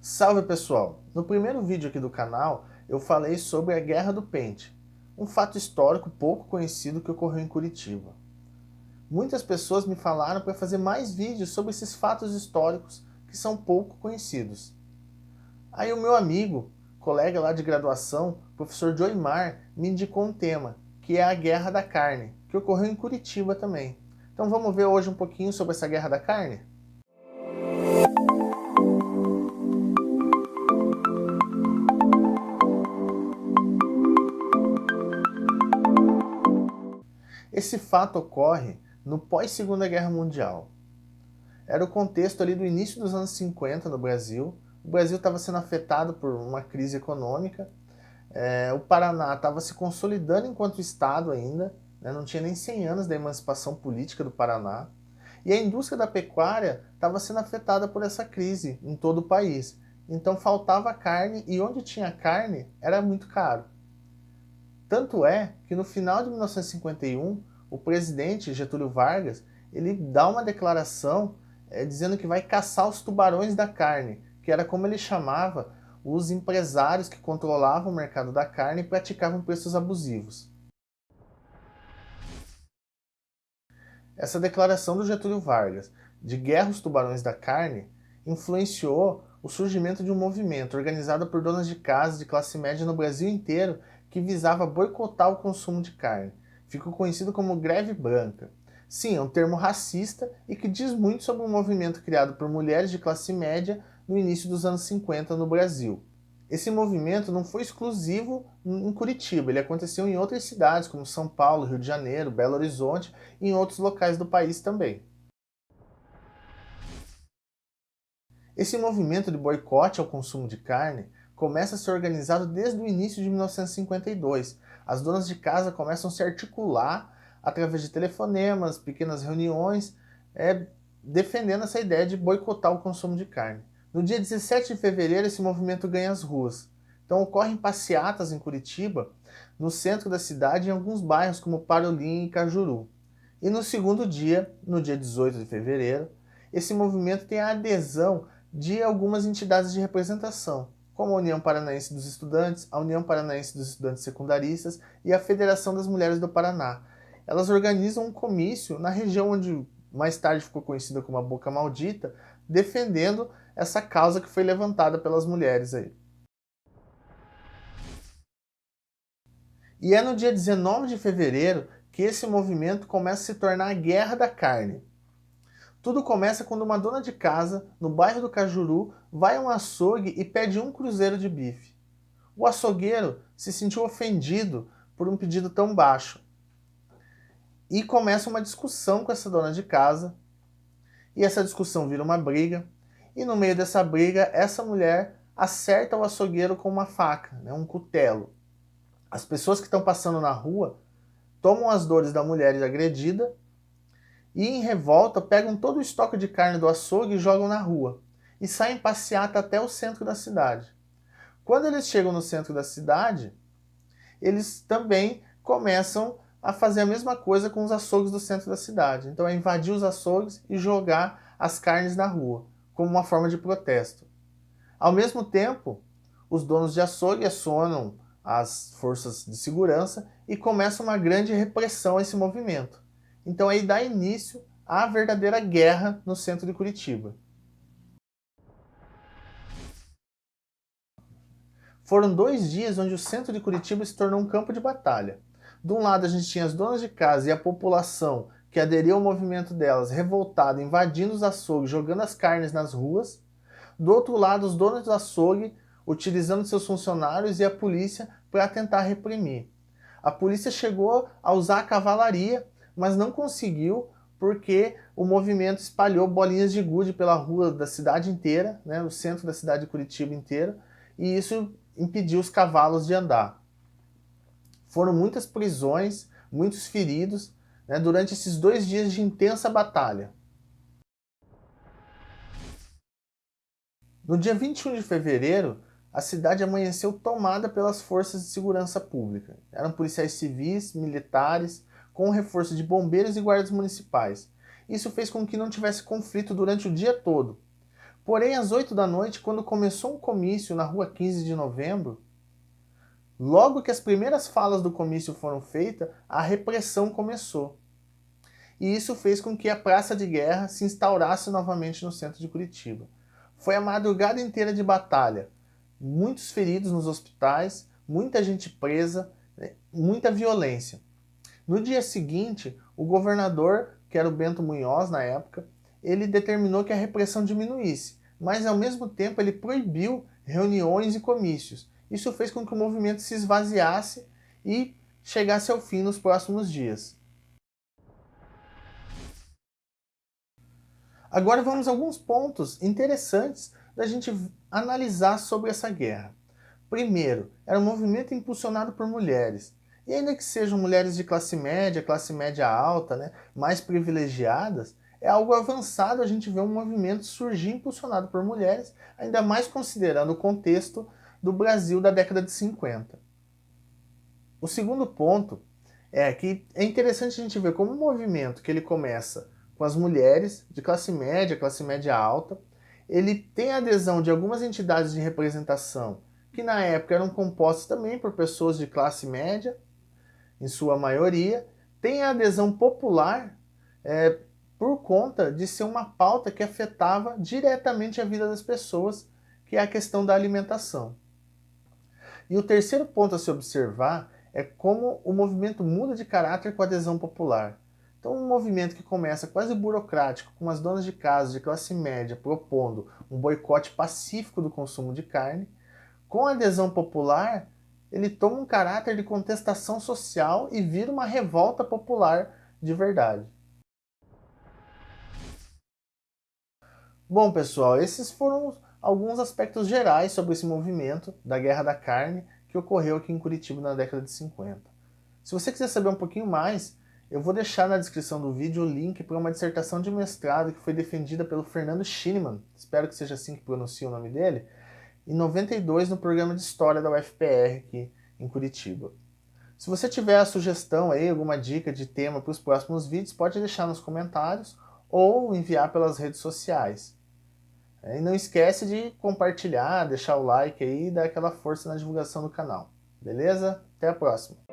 Salve pessoal! No primeiro vídeo aqui do canal eu falei sobre a Guerra do Pente, um fato histórico pouco conhecido que ocorreu em Curitiba. Muitas pessoas me falaram para fazer mais vídeos sobre esses fatos históricos que são pouco conhecidos. Aí o meu amigo, colega lá de graduação, professor Joimar, me indicou um tema, que é a Guerra da Carne, que ocorreu em Curitiba também. Então vamos ver hoje um pouquinho sobre essa Guerra da Carne? Esse fato ocorre no pós-Segunda Guerra Mundial. Era o contexto ali do início dos anos 50 no Brasil. O Brasil estava sendo afetado por uma crise econômica. O Paraná estava se consolidando enquanto Estado ainda, né? Não tinha nem 100 anos da emancipação política do Paraná. E a indústria da pecuária estava sendo afetada por essa crise em todo o país. Então faltava carne e onde tinha carne era muito caro. Tanto é que no final de 1951, o presidente Getúlio Vargas, ele dá uma declaração dizendo que vai caçar os tubarões da carne, que era como ele chamava os empresários que controlavam o mercado da carne e praticavam preços abusivos. Essa declaração do Getúlio Vargas de guerra aos tubarões da carne influenciou o surgimento de um movimento organizado por donas de casa de classe média no Brasil inteiro que visava boicotar o consumo de carne. Ficou conhecido como greve branca. Sim, é um termo racista e que diz muito sobre um movimento criado por mulheres de classe média no início dos anos 50 no Brasil. Esse movimento não foi exclusivo em Curitiba, ele aconteceu em outras cidades como São Paulo, Rio de Janeiro, Belo Horizonte e em outros locais do país também. Esse movimento de boicote ao consumo de carne começa a ser organizado desde o início de 1952. As donas de casa começam a se articular através de telefonemas, pequenas reuniões, defendendo essa ideia de boicotar o consumo de carne. No dia 17 de fevereiro, esse movimento ganha as ruas. Então ocorrem passeatas em Curitiba, no centro da cidade e em alguns bairros como Parolim e Cajuru. E no segundo dia, no dia 18 de fevereiro, esse movimento tem a adesão de algumas entidades de representação, como a União Paranaense dos Estudantes, a União Paranaense dos Estudantes Secundaristas e a Federação das Mulheres do Paraná. Elas organizam um comício na região onde mais tarde ficou conhecida como a Boca Maldita, defendendo essa causa que foi levantada pelas mulheres aí. E é no dia 19 de fevereiro que esse movimento começa a se tornar a Guerra da Carne. Tudo começa quando uma dona de casa, no bairro do Cajuru, vai a um açougue e pede 1 cruzeiro de bife. O açougueiro se sentiu ofendido por um pedido tão baixo. E começa uma discussão com essa dona de casa, e essa discussão vira uma briga, e no meio dessa briga, essa mulher acerta o açougueiro com uma faca, né, um cutelo. As pessoas que estão passando na rua tomam as dores da mulher agredida e, em revolta, pegam todo o estoque de carne do açougue e jogam na rua, e saem passeata até o centro da cidade. Quando eles chegam no centro da cidade, eles também começam a fazer a mesma coisa com os açougues do centro da cidade. Então é invadir os açougues e jogar as carnes na rua, como uma forma de protesto. Ao mesmo tempo, os donos de açougue acionam as forças de segurança e começa uma grande repressão a esse movimento. Então aí dá início à verdadeira guerra no centro de Curitiba. Foram 2 dias onde o centro de Curitiba se tornou um campo de batalha. De um lado a gente tinha as donas de casa e a população que aderiu ao movimento delas, revoltada, invadindo os açougues, jogando as carnes nas ruas. Do outro lado, os donos do açougue utilizando seus funcionários e a polícia para tentar reprimir. A polícia chegou a usar a cavalaria, mas não conseguiu porque o movimento espalhou bolinhas de gude pela rua da cidade inteira, né, o centro da cidade de Curitiba inteira, e isso impediu os cavalos de andar. Foram muitas prisões, muitos feridos, né, durante esses 2 dias de intensa batalha. No dia 21 de fevereiro, a cidade amanheceu tomada pelas forças de segurança pública. Eram policiais civis, militares, com o reforço de bombeiros e guardas municipais. Isso fez com que não tivesse conflito durante o dia todo. Porém, às 8 da noite, quando começou um comício na rua 15 de novembro, logo que as primeiras falas do comício foram feitas, a repressão começou. E isso fez com que a Praça de Guerra se instaurasse novamente no centro de Curitiba. Foi a madrugada inteira de batalha, muitos feridos nos hospitais, muita gente presa, muita violência. No dia seguinte, o governador, que era o Bento Munhoz na época, ele determinou que a repressão diminuísse, mas ao mesmo tempo ele proibiu reuniões e comícios. Isso fez com que o movimento se esvaziasse e chegasse ao fim nos próximos dias. Agora vamos a alguns pontos interessantes da gente analisar sobre essa guerra. Primeiro, era um movimento impulsionado por mulheres. E ainda que sejam mulheres de classe média alta, né, mais privilegiadas, é algo avançado a gente ver um movimento surgir impulsionado por mulheres, ainda mais considerando o contexto do Brasil da década de 50. O segundo ponto é que é interessante a gente ver como um movimento que ele começa com as mulheres de classe média alta, ele tem a adesão de algumas entidades de representação que na época eram compostas também por pessoas de classe média, em sua maioria, tem a adesão popular por conta de ser uma pauta que afetava diretamente a vida das pessoas, que é a questão da alimentação. E o terceiro ponto a se observar é como o movimento muda de caráter com a adesão popular. Então, um movimento que começa quase burocrático, com as donas de casa de classe média propondo um boicote pacífico do consumo de carne, com a adesão popular, ele toma um caráter de contestação social e vira uma revolta popular de verdade. Bom, pessoal, esses foram alguns aspectos gerais sobre esse movimento da Guerra da Carne que ocorreu aqui em Curitiba na década de 50. Se você quiser saber um pouquinho mais, eu vou deixar na descrição do vídeo o link para uma dissertação de mestrado que foi defendida pelo Fernando Schienemann, espero que seja assim que pronuncia o nome dele, em 92 no programa de História da UFPR aqui em Curitiba. Se você tiver a sugestão aí, alguma dica de tema para os próximos vídeos, pode deixar nos comentários ou enviar pelas redes sociais. E não esquece de compartilhar, deixar o like aí e dar aquela força na divulgação do canal. Beleza? Até a próxima!